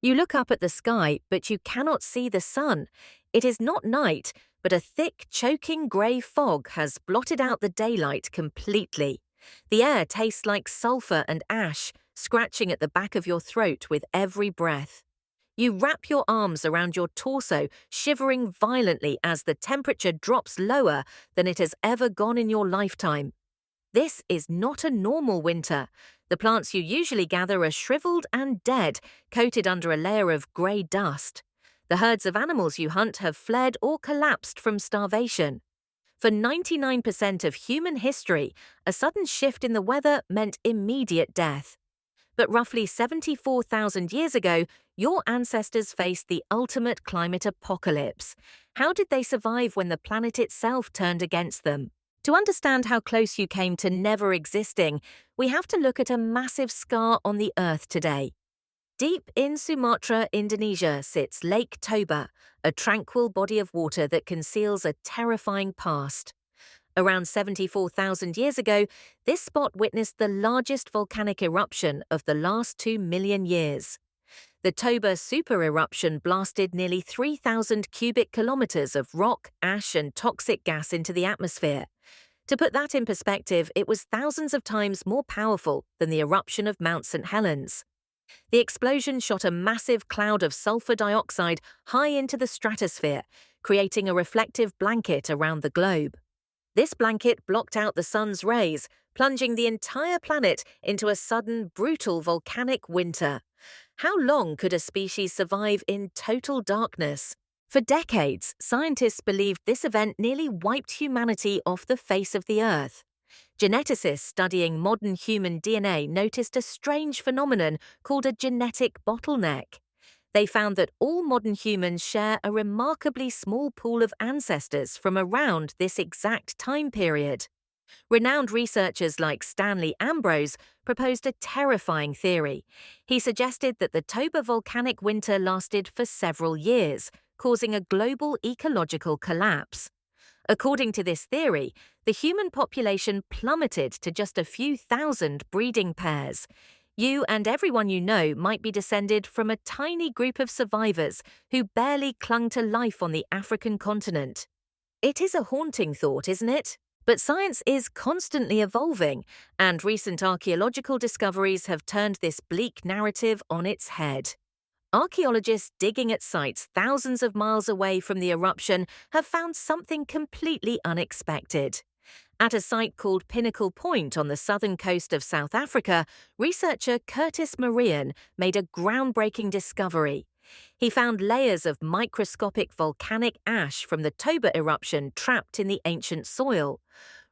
You look up at the sky, but you cannot see the sun. It is not night, but a thick, choking grey fog has blotted out the daylight completely. The air tastes like sulfur and ash, scratching at the back of your throat with every breath. You wrap your arms around your torso, shivering violently as the temperature drops lower than it has ever gone in your lifetime. This is not a normal winter. The plants you usually gather are shriveled and dead, coated under a layer of grey dust. The herds of animals you hunt have fled or collapsed from starvation. For 99% of human history, a sudden shift in the weather meant immediate death. But roughly 74,000 years ago, your ancestors faced the ultimate climate apocalypse. How did they survive when the planet itself turned against them? To understand how close you came to never existing, we have to look at a massive scar on the Earth today. Deep in Sumatra, Indonesia, sits Lake Toba, a tranquil body of water that conceals a terrifying past. Around 74,000 years ago, this spot witnessed the largest volcanic eruption of the last 2 million years. The Toba supereruption blasted nearly 3,000 cubic kilometers of rock, ash, and toxic gas into the atmosphere. To put that in perspective, it was thousands of times more powerful than the eruption of Mount St. Helens. The explosion shot a massive cloud of sulfur dioxide high into the stratosphere, creating a reflective blanket around the globe. This blanket blocked out the sun's rays, plunging the entire planet into a sudden, brutal volcanic winter. How long could a species survive in total darkness? For decades, scientists believed this event nearly wiped humanity off the face of the Earth. Geneticists studying modern human DNA noticed a strange phenomenon called a genetic bottleneck. They found that all modern humans share a remarkably small pool of ancestors from around this exact time period. Renowned researchers like Stanley Ambrose proposed a terrifying theory. He suggested that the Toba volcanic winter lasted for several years, causing a global ecological collapse. According to this theory, the human population plummeted to just a few thousand breeding pairs. You and everyone you know might be descended from a tiny group of survivors who barely clung to life on the African continent. It is a haunting thought, isn't it? But science is constantly evolving, and recent archaeological discoveries have turned this bleak narrative on its head. Archaeologists digging at sites thousands of miles away from the eruption have found something completely unexpected. At a site called Pinnacle Point on the southern coast of South Africa, researcher Curtis Marion made a groundbreaking discovery. He found layers of microscopic volcanic ash from the Toba eruption trapped in the ancient soil.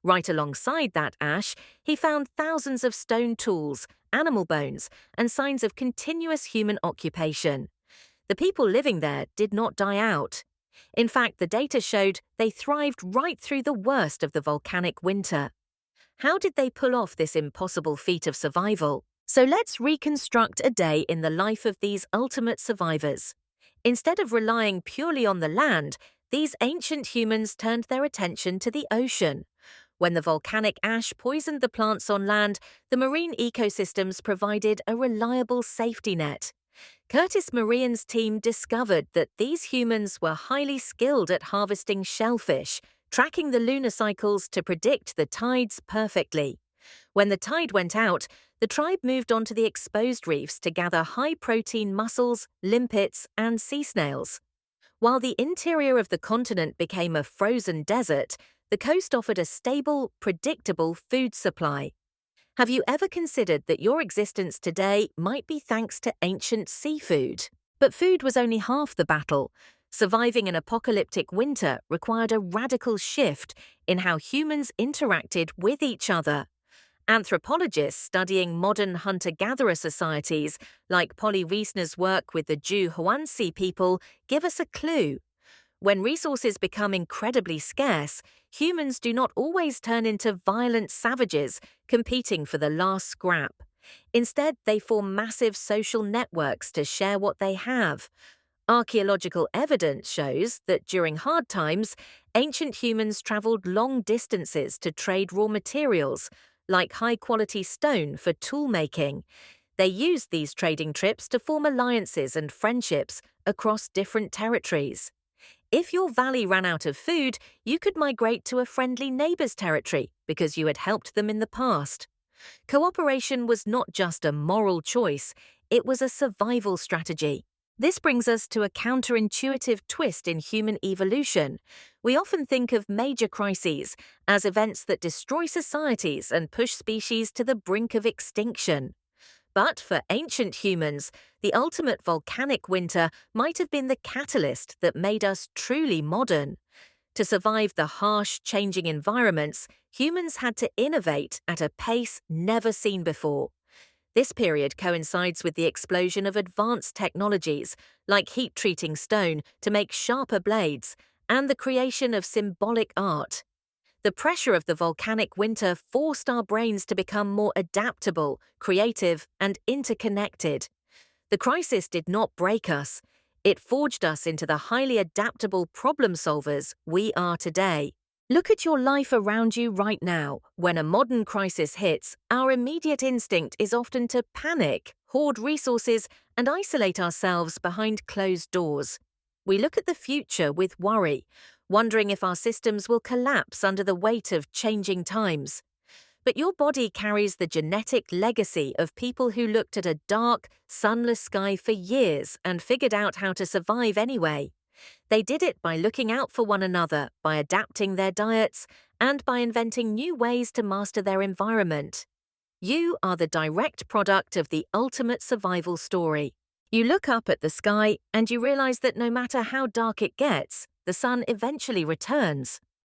Right alongside that ash, he found thousands of stone tools, animal bones, and signs of continuous human occupation. The people living there did not die out. In fact, the data showed they thrived right through the worst of the volcanic winter. How did they pull off this impossible feat of survival? So let's reconstruct a day in the life of these ultimate survivors. Instead of relying purely on the land, these ancient humans turned their attention to the ocean. When the volcanic ash poisoned the plants on land, the marine ecosystems provided a reliable safety net. Curtis Marian's team discovered that these humans were highly skilled at harvesting shellfish, tracking the lunar cycles to predict the tides perfectly. When the tide went out, the tribe moved onto the exposed reefs to gather high-protein mussels, limpets, and sea snails. While the interior of the continent became a frozen desert, the coast offered a stable, predictable food supply. Have you ever considered that your existence today might be thanks to ancient seafood? But food was only half the battle. Surviving an apocalyptic winter required a radical shift in how humans interacted with each other. Anthropologists studying modern hunter-gatherer societies, like Polly Wiesner's work with the Jew Huansi people, give us a clue. When resources become incredibly scarce, humans do not always turn into violent savages competing for the last scrap. Instead, they form massive social networks to share what they have. Archaeological evidence shows that during hard times, ancient humans traveled long distances to trade raw materials, like high-quality stone for tool making. They used these trading trips to form alliances and friendships across different territories. If your valley ran out of food, you could migrate to a friendly neighbor's territory because you had helped them in the past. Cooperation was not just a moral choice, it was a survival strategy. This brings us to a counterintuitive twist in human evolution. We often think of major crises as events that destroy societies and push species to the brink of extinction. But for ancient humans, the ultimate volcanic winter might have been the catalyst that made us truly modern. To survive the harsh, changing environments, humans had to innovate at a pace never seen before. This period coincides with the explosion of advanced technologies, like heat-treating stone to make sharper blades, and the creation of symbolic art. The pressure of the volcanic winter forced our brains to become more adaptable, creative, and interconnected. The crisis did not break us. It forged us into the highly adaptable problem solvers we are today. Look at your life around you right now. When a modern crisis hits, our immediate instinct is often to panic, hoard resources, and isolate ourselves behind closed doors. We look at the future with worry, wondering if our systems will collapse under the weight of changing times. But your body carries the genetic legacy of people who looked at a dark, sunless sky for years and figured out how to survive anyway. They did it by looking out for one another, by adapting their diets, and by inventing new ways to master their environment. You are the direct product of the ultimate survival story. You look up at the sky and you realize that no matter how dark it gets, the sun eventually returns.